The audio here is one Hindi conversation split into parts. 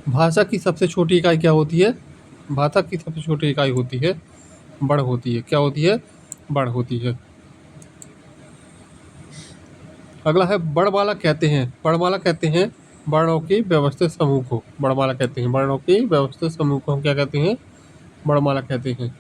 भाषा की सबसे छोटी इकाई क्या होती है? भाषा की सबसे छोटी इकाई होती है बड़ होती है। क्या होती है? बड़ होती है। अगला है वर्णमाला कहते हैं। वर्णमाला कहते हैं वर्णों के व्यवस्थित समूह को। वर्णमाला कहते हैं वर्णों के व्यवस्थित समूह को हम क्या कहते हैं? वर्णमाला कहते हैं।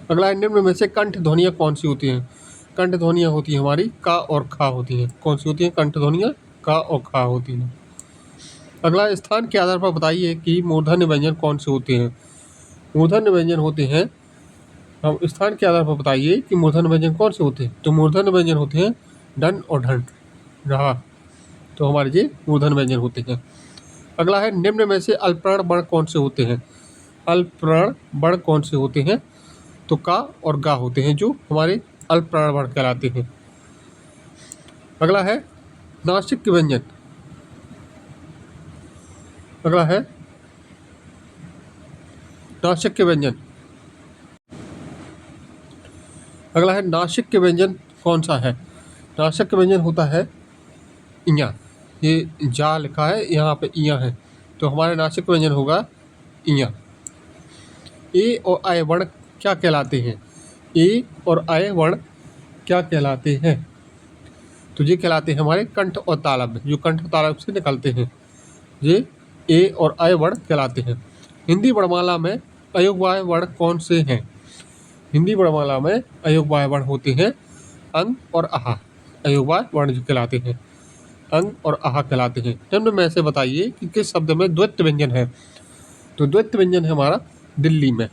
अगला है निम्न में से कंठ ध्वनियाँ कौन सी होती हैं? कंठ ध्वनियाँ होती हैं हमारी का और खा होती हैं। कौन सी होती हैं कंठ ध्वनियाँ? का और खा होती हैं। अगला स्थान के आधार पर बताइए कि मूर्धन्य व्यंजन कौन से होते हैं? मूर्धन्य व्यंजन होते हैं, हम स्थान के आधार पर बताइए कि मूर्धन्य व्यंजन कौन से होते हैं? तो मूर्धन्य व्यंजन होते हैं डन और ढन रहा, तो हमारे ये मूर्धन्य व्यंजन होते हैं। अगला है निम्न में से अल्पप्राण वर्ण कौन से होते हैं? अल्पप्राण वर्ण कौन से होते हैं? तो का और गा होते हैं जो हमारे अल्पप्राण वर्ण कहलाते हैं। अगला है नासिक के व्यंजन। अगला है नासिक के व्यंजन। अगला है नासिक के व्यंजन कौन सा है? नासिक के व्यंजन होता है इया। ये जा लिखा है, यहाँ पे इया है, तो हमारे नासिक का व्यंजन होगा इया। ए और आय वर्ण क्या कहलाते हैं? ए और आय वर्ण क्या कहलाते हैं? तो ये कहलाते हैं हमारे कंठ और तालव्य, जो कंठ और तालव्य से निकलते हैं, ये ए और आय वर्ण कहलाते हैं। हिंदी वर्णमाला में अयोगवाय वर्ण कौन से हैं? हिंदी वर्णमाला में अयोगवाय वर्ण होते हैं अंग और आहा। अयोगवाय वर्ण जो कहलाते हैं अंग और आहा कहलाते हैं। निम्न में से बताइए कि किस शब्द में द्वैत व्यंजन है? तो द्वैत व्यंजन है हमारा दिल्ली में।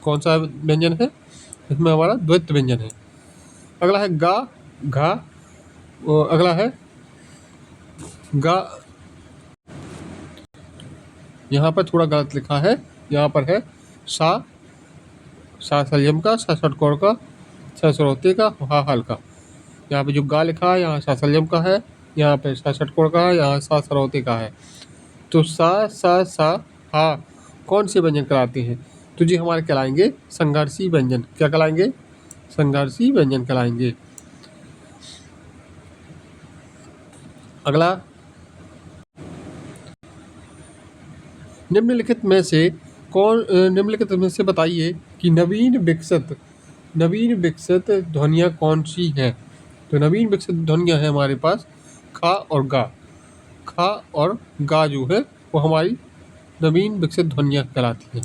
कौन सा व्यंजन है? इसमें हमारा द्वैत व्यंजन है। अगला है गा घा। अगला है गा, यहाँ पर थोड़ा गलत लिखा है, यहाँ पर है सा संयम का, सा षटकोण का, सा सरौते का, हा हल का। यहाँ पे जो गा लिखा है यहाँ सा संयम का है, यहाँ पे सा षटकोण का है, यहाँ सा सरौते का है। तो सा हा कौन से व्यंजन कहलाते हैं? तो जी हमारे कहलाएंगे संघर्षी व्यंजन। क्या कहलाएंगे? संघर्षी व्यंजन कहलाएंगे। अगला निम्नलिखित में से बताइए कि नवीन विकसित ध्वनियाँ कौन सी हैं? तो नवीन विकसित ध्वनियाँ हैं हमारे पास खा और गा। खा और गा जो है वो हमारी नवीन विकसित ध्वनियाँ कहलाती हैं।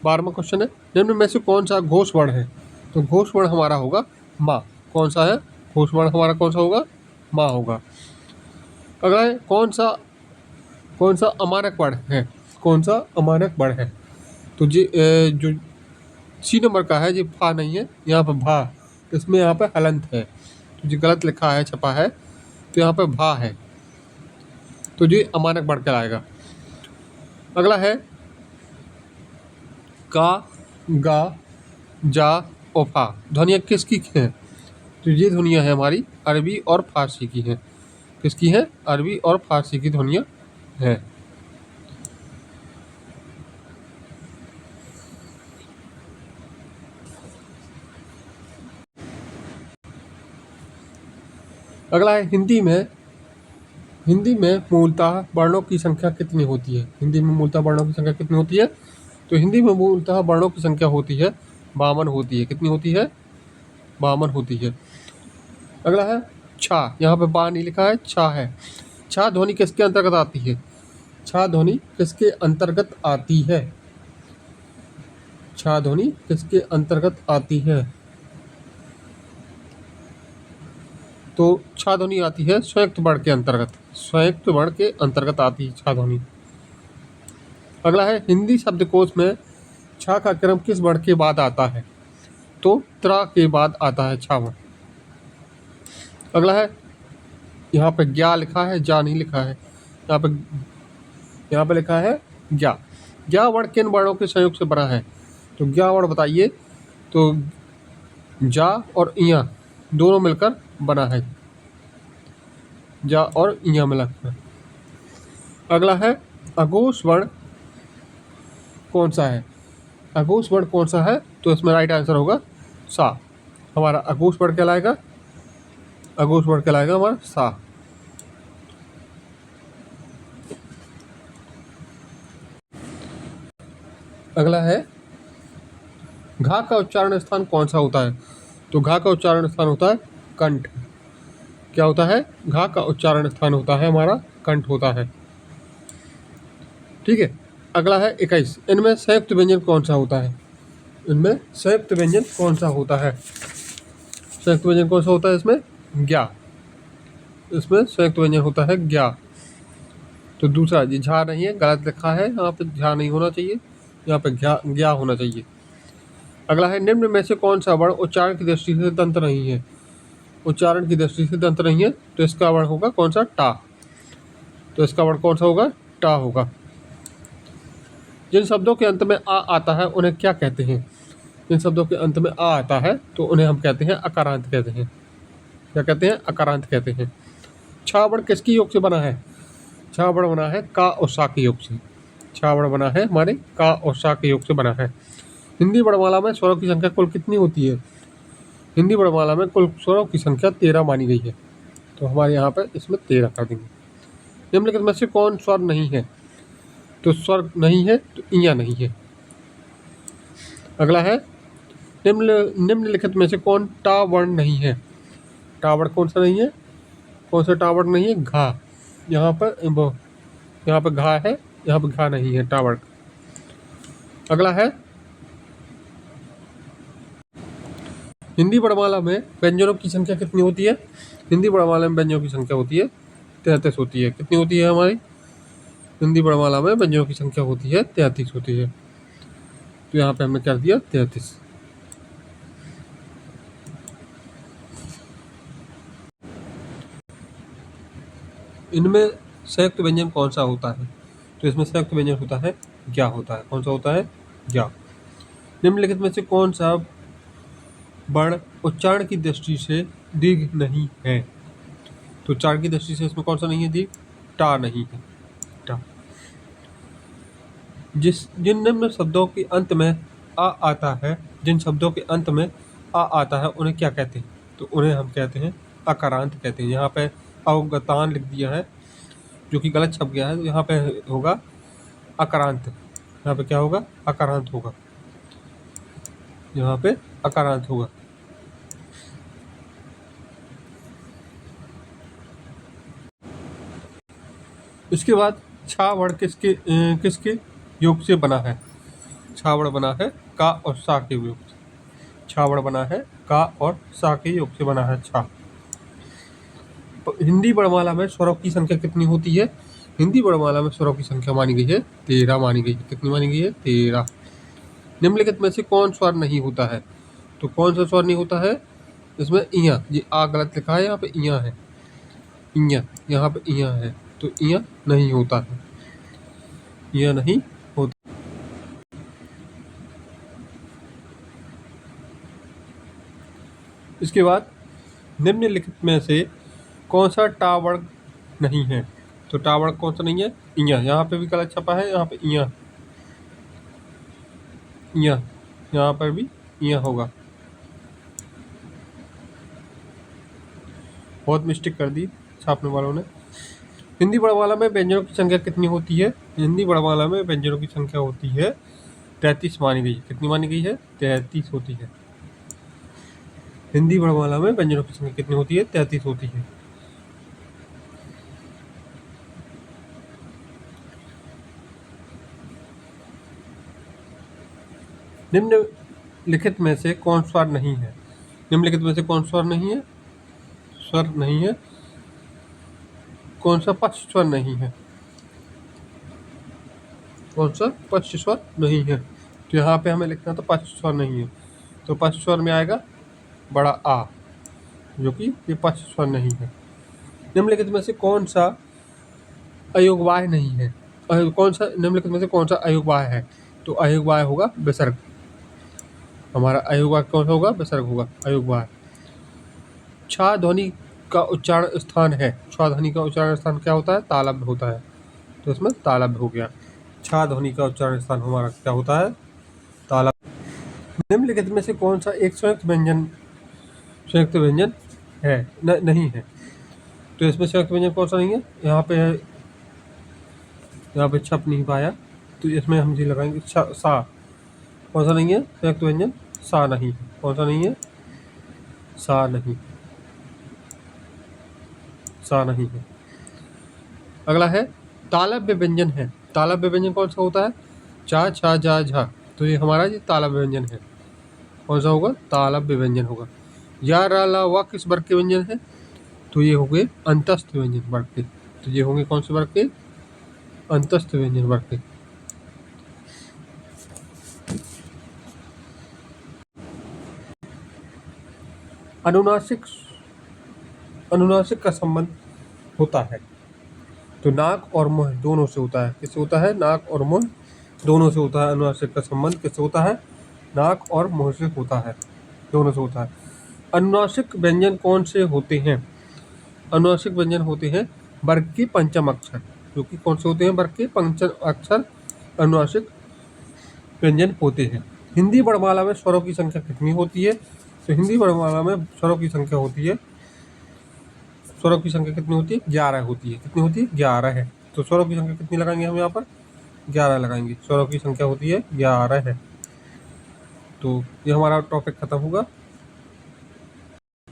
12वां क्वेश्चन है निम्न में से कौन सा घोष वर्ण है? तो घोष वर्ण हमारा होगा माँ। कौन सा है? घोष वर्ण हमारा कौन सा होगा? माँ होगा। अगला है कौन सा अमानक वर्ण है? कौन सा अमानक वर्ण है? तो जो सी नंबर का है, ये फा नहीं है, यहाँ पर भा, इसमें यहाँ पर हलंत है, तो जो गलत लिखा है छपा है, तो यहाँ पर भा है, तो ये अमानक वर्ण कहलाएगा। अगला है का गा जा और फा ध्वनियाँ किसकी हैं? तो ये ध्वनियाँ हैं हमारी अरबी और फारसी की हैं। किसकी हैं? अरबी और फारसी की ध्वनियाँ हैं। अगला है हिंदी में मूलतः वर्णों की संख्या कितनी होती है? हिंदी में मूलतः वर्णों की संख्या कितनी होती है? तो हिंदी में मूलतः वर्णों की संख्या होती है 52 होती है। कितनी होती है? 52 होती है। अगला है छा। यहाँ पे बा नहीं लिखा है, छा है। छा ध्वनि किसके अंतर्गत आती है? छा ध्वनि किसके अंतर्गत आती है? छा ध्वनि किसके अंतर्गत आती है? तो छा ध्वनि आती है संयुक्त वर्ण के अंतर्गत। संयुक्त वर्ण के अंतर्गत आती है छा ध्वनि। अगला है हिंदी शब्दकोश में छा का क्रम किस वर्ण के बाद आता है? तो त्रा के बाद आता है छा वर्ण। अगला है यहाँ पे ज्ञा लिखा है, जा नहीं लिखा है, यहाँ पे लिखा है ज्ञा। ज्ञा वर्ण किन वर्णों के संयोग से बना है? तो ज्ञा वर्ण बताइए। तो जा और इया दोनों मिलकर बना है, जा और इया मिलकर। अगला है अघोष वर्ण कौन सा है? अघोष वर्ण कौन सा है? तो इसमें राइट आंसर होगा सा। हमारा अघोष वर्ण कहलाएगा, अघोष वर्ण कहलाएगा हमारा सा। अगला है घा का उच्चारण स्थान कौन सा होता है? तो घा का उच्चारण स्थान होता है कंठ। क्या होता है? घा का उच्चारण स्थान होता है हमारा कंठ होता है। ठीक है। अगला है 21, इनमें संयुक्त व्यंजन कौन सा होता है? इनमें संयुक्त व्यंजन कौन सा होता है? संयुक्त व्यंजन कौन सा होता है इसमें? ज्ञा। इसमें संयुक्त व्यंजन होता है ज्ञा। तो दूसरा ये झा नहीं है, गलत लिखा है, यहाँ पे झा नहीं होना चाहिए, यहाँ पे ज्ञा होना चाहिए। अगला है निम्न में से कौन सा वर्ण उच्चारण की दृष्टि से दंत नहीं है? उच्चारण की दृष्टि से दंत नहीं है, तो इसका वर्ण होगा कौन सा? टा। तो इसका वर्ण कौन सा होगा? टा होगा। जिन शब्दों के अंत में आ आता है उन्हें क्या कहते हैं? जिन शब्दों के अंत में आ आता है तो उन्हें हम कहते हैं अकारांत कहते हैं। क्या कहते हैं? अकारांत कहते हैं। छा वर्ण किसकी योग से बना है? छा वर्ण बना है का और सा के योग से। छा वर्ण बना है हमारे का और सा के योग से बना है। हिंदी वर्णमाला में स्वरों की संख्या कुल कितनी होती है? हिंदी वर्णमाला में कुल स्वरों की संख्या 13 मानी गई है। तो हमारे यहाँ पर इसमें 13 कर देंगे। निम्नलिखित में से कौन स्वर नहीं है? तो स्वर नहीं है तो इया नहीं है। अगला है निम्नलिखित में से कौन टा वर्ण नहीं है? टा वर्ण कौन सा नहीं है? कौन सा टा वर्ण नहीं है? घा। यहाँ पर घा है, यहाँ पर घा नहीं है, टा वर्ण। अगला है हिंदी वर्णमाला में व्यंजनों की संख्या कितनी होती है? हिंदी वर्णमाला में व्यंजनों की संख्या होती है 33 होती है। कितनी होती है हमारी हिंदी वर्णमाला में? व्यंजनों की संख्या होती है 33 होती है। तो यहाँ पे हमने कर दिया 33। इनमें संयुक्त व्यंजन कौन सा होता है? तो इसमें संयुक्त व्यंजन होता है ज्ञा होता है। कौन सा होता है? ज्ञा। निम्नलिखित में से कौन सा वर्ण उच्चारण की दृष्टि से दीर्घ नहीं है? तो उच्चारण की दृष्टि से इसमें कौन सा नहीं है दीर्घ? टा नहीं है, टा। जिन निम्न शब्दों के अंत में आ आता है, जिन शब्दों के अंत में आ आता है उन्हें क्या कहते हैं? तो उन्हें हम कहते हैं अकारांत कहते हैं। यहाँ पे अवगतान लिख दिया है जो कि गलत छप गया है, तो यहाँ पे होगा अकारांत। यहाँ पे क्या होगा? अकारांत होगा। यहाँ पे अकारांत होगा। इसके बाद छा वर्ण किसके योग से बना है? छा वर्ण बना है का और सा के योग से। छा वर्ण बना है का और सा के योग से बना है छा। हिंदी वर्णमाला में स्वरों की संख्या कितनी होती है? हिंदी वर्णमाला में स्वरों की संख्या मानी गई है 13 मानी गई है। कितनी मानी गई है? 13। निम्नलिखित में से कौन स्वर नहीं होता है? तो कौन सा स्वर नहीं होता है इसमें? इया। ये आ गलत लिखा है, यहाँ पे इया है, इया। यहाँ पे इया है, तो इया नहीं होता है, इया नहीं होता। इसके बाद निम्नलिखित में से कौन सा टा वर्ण नहीं है? तो टा वर्ण कौन सा नहीं है? इया। यहाँ पे भी गलत छपा है, यहाँ पे इया, इया। यहाँ पर भी इया होगा। बहुत मिस्टेक कर दी छापने वालों ने। हिंदी वर्णमाला में व्यंजनों की संख्या कितनी होती है? हिंदी वर्णमाला में व्यंजनों की संख्या होती है 33 मानी गई है। कितनी मानी गई है? 33 होती है। हिंदी वर्णमाला में व्यंजनों की संख्या कितनी होती है? 33 होती है। निम्नलिखित में से कौन स्वर नहीं है? निम्नलिखित में से कौन स्वर नहीं है? स्वर नहीं है। कौन सा पश्च स्वर नहीं है? कौन सा पश्च स्वर नहीं है? तो यहाँ पे हमें लिखना था पश्च स्वर नहीं है, तो पश्च स्वर में आएगा बड़ा आ, जो कि ये पश्च स्वर नहीं है। निम्नलिखित में से कौन सा अयोगवाय नहीं है? कौन सा निम्नलिखित में से कौन सा अयोगवाय है? तो अयोगवाय होगा विसर्ग। हमारा अयोगवाय कौन सा होगा? विसर्ग होगा अयोगवाय। छा ध्वनि का उच्चारण स्थान है। छा ध्वनि का उच्चारण स्थान क्या होता है? तालव्य होता है। तो इसमें तालव्य हो गया। छा ध्वनि का उच्चारण स्थान हमारा क्या होता है? तालव्य। निम्नलिखित में से कौन सा एक संयुक्त व्यंजन है? नहीं है। तो इसमें संयुक्त व्यंजन कौन सा नहीं है? यहाँ पे छप नहीं पाया, तो इसमें हम जी लगाएंगे सा। कौन सा नहीं है संयुक्त व्यंजन? सा नहीं। कौन सा नहीं है? सा नहीं, सा नहीं है। अगला है तालव्य व्यंजन है। तालव्य व्यंजन कौन सा होता है? चा, छा, जा, झा। तो ये हमारा ये तालव्य व्यंजन है। कौन सा होगा? तालव्य व्यंजन होगा। या, रा, ला, वा किस वर्ग के व्यंजन है? तो ये हो गए अंतस्थ व्यंजन वर्ग के। तो ये होंगे कौन से वर्ग के? अंतस्थ व्यंजन वर्ग के। अनुनासिक, अनुनासिक का संबंध होता है तो नाक और मुंह दोनों से होता है। किससे होता है? नाक और मुंह दोनों से होता है। अनुनासिक का संबंध किससे होता है? नाक और मुंह से होता है, दोनों से होता है। अनुनासिक व्यंजन कौन से होते हैं? अनुनासिक व्यंजन होते हैं वर्ग के पंचम अक्षर, जो कि कौन से होते हैं? वर्ग के पंचम अक्षर अनुनासिक व्यंजन होते हैं। हिंदी वर्णमाला में स्वरों की संख्या कितनी होती है? तो हिंदी वर्णमाला में स्वरों की संख्या होती है, स्वरों की संख्या कितनी होती है? 11 होती है। कितनी होती है? 11 है। तो स्वरों की संख्या कितनी लगाएंगे हम यहाँ पर? 11 लगाएंगे। स्वरों की संख्या होती है 11 है। तो ये हमारा टॉपिक खत्म होगा।